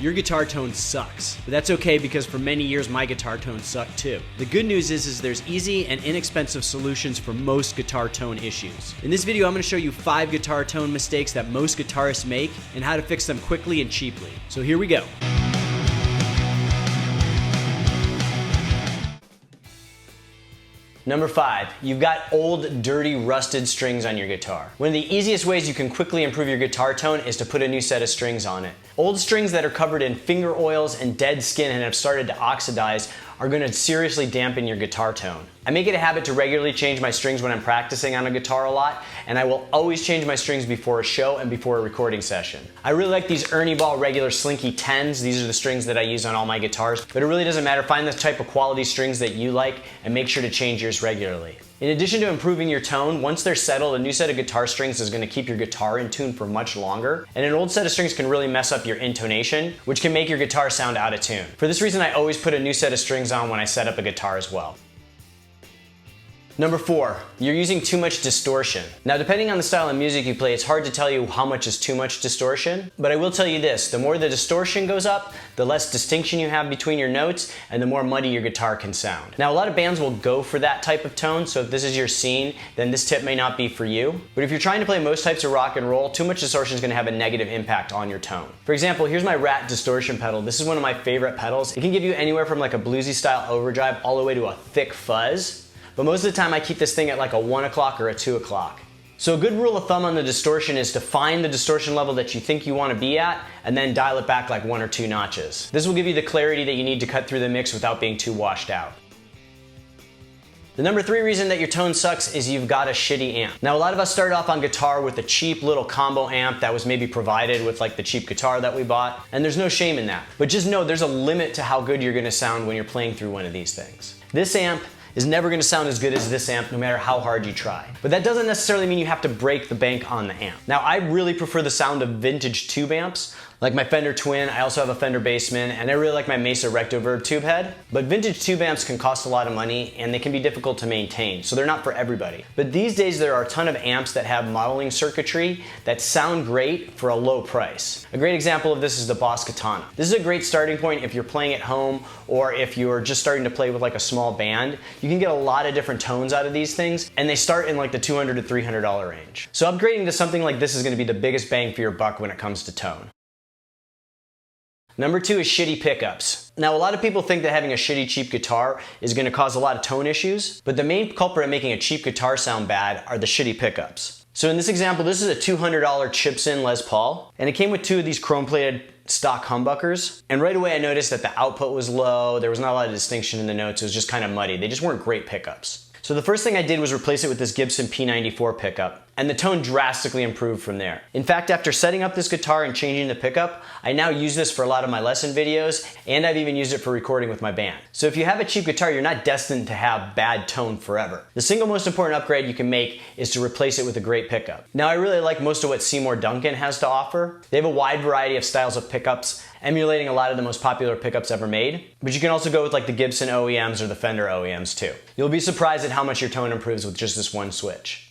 Your guitar tone sucks, but that's okay because for many years my guitar tone sucked too. The good news is there's easy and inexpensive solutions for most guitar tone issues. In this video I'm going to show you 5 guitar tone mistakes that most guitarists make and how to fix them quickly and cheaply. So here we go. Number 5, you've got old, dirty, rusted strings on your guitar. One of the easiest ways you can quickly improve your guitar tone is to put a new set of strings on it. Old strings that are covered in finger oils and dead skin and have started to oxidize are going to seriously dampen your guitar tone. I make it a habit to regularly change my strings when I'm practicing on a guitar a lot, and I will always change my strings before a show and before a recording session. I really like these Ernie Ball regular Slinky 10s. These are the strings that I use on all my guitars, but it really doesn't matter. Find the type of quality strings that you like and make sure to change yours regularly. In addition to improving your tone, once they're settled, a new set of guitar strings is going to keep your guitar in tune for much longer, and an old set of strings can really mess up your intonation, which can make your guitar sound out of tune. For this reason, I always put a new set of strings on when I set up a guitar as well. Number 4, you're using too much distortion. Now, depending on the style of music you play, it's hard to tell you how much is too much distortion, but I will tell you this: the more the distortion goes up, the less distinction you have between your notes, and the more muddy your guitar can sound. Now, a lot of bands will go for that type of tone, so if this is your scene, then this tip may not be for you. But if you're trying to play most types of rock and roll, too much distortion is going to have a negative impact on your tone. For example, here's my Rat distortion pedal. This is one of my favorite pedals. It can give you anywhere from like a bluesy style overdrive all the way to a thick fuzz. But most of the time I keep this thing at like a 1 o'clock or a 2 o'clock. So a good rule of thumb on the distortion is to find the distortion level that you think you want to be at and then dial it back like 1 or 2 notches. This will give you the clarity that you need to cut through the mix without being too washed out. The number 3 reason that your tone sucks is you've got a shitty amp. Now, a lot of us started off on guitar with a cheap little combo amp that was maybe provided with like the cheap guitar that we bought, and there's no shame in that. But just know there's a limit to how good you're going to sound when you're playing through one of these things. This amp is never going to sound as good as this amp no matter how hard you try. But that doesn't necessarily mean you have to break the bank on the amp. Now, I really prefer the sound of vintage tube amps, like my Fender Twin. I also have a Fender Bassman, and I really like my Mesa Rectoverb tube head. But vintage tube amps can cost a lot of money, and they can be difficult to maintain, so they're not for everybody. But these days, there are a ton of amps that have modeling circuitry that sound great for a low price. A great example of this is the Boss Katana. This is a great starting point if you're playing at home or if you're just starting to play with like a small band. You can get a lot of different tones out of these things, and they start in like the $200 to $300 range. So upgrading to something like this is going to be the biggest bang for your buck when it comes to tone. Number 2 is shitty pickups. Now, a lot of people think that having a shitty cheap guitar is going to cause a lot of tone issues, but the main culprit in making a cheap guitar sound bad are the shitty pickups. So in this example, this is a $200 Chipson Les Paul, and it came with 2 of these chrome-plated stock humbuckers. And right away I noticed that the output was low, there was not a lot of distinction in the notes, it was just kind of muddy. They just weren't great pickups. So the first thing I did was replace it with this Gibson P94 pickup, and the tone drastically improved from there. In fact, after setting up this guitar and changing the pickup, I now use this for a lot of my lesson videos, and I've even used it for recording with my band. So if you have a cheap guitar, you're not destined to have bad tone forever. The single most important upgrade you can make is to replace it with a great pickup. Now, I really like most of what Seymour Duncan has to offer. They have a wide variety of styles of pickups, emulating a lot of the most popular pickups ever made. But you can also go with like the Gibson OEMs or the Fender OEMs too. You'll be surprised at how much your tone improves with just this one switch.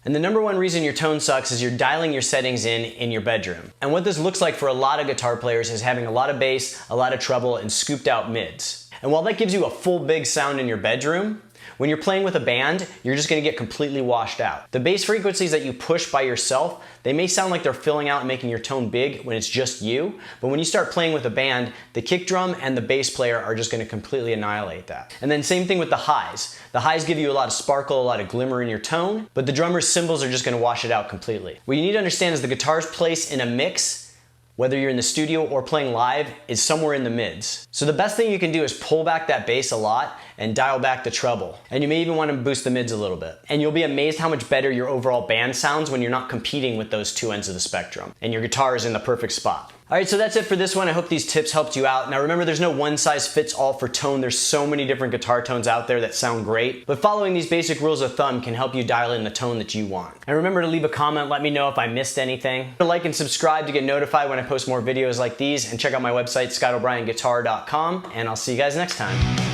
And the number 1 reason your tone sucks is you're dialing your settings in your bedroom. And what this looks like for a lot of guitar players is having a lot of bass, a lot of treble, and scooped out mids. And while that gives you a full big sound in your bedroom, when you're playing with a band, you're just going to get completely washed out. The bass frequencies that you push by yourself, they may sound like they're filling out and making your tone big when it's just you, but when you start playing with a band, the kick drum and the bass player are just going to completely annihilate that. And then same thing with the highs. The highs give you a lot of sparkle, a lot of glimmer in your tone, but the drummer's cymbals are just going to wash it out completely. What you need to understand is the guitar's place in a mix, whether you're in the studio or playing live, is somewhere in the mids. So the best thing you can do is pull back that bass a lot and dial back the treble. And you may even want to boost the mids a little bit. And you'll be amazed how much better your overall band sounds when you're not competing with those 2 ends of the spectrum and your guitar is in the perfect spot. Alright, so that's it for this one. I hope these tips helped you out. Now remember, there's no one size fits all for tone. There's so many different guitar tones out there that sound great, but following these basic rules of thumb can help you dial in the tone that you want. And remember to leave a comment, let me know if I missed anything. Like and subscribe to get notified when I post more videos like these, and check out my website, ScottO'BrienGuitar.com, and I'll see you guys next time.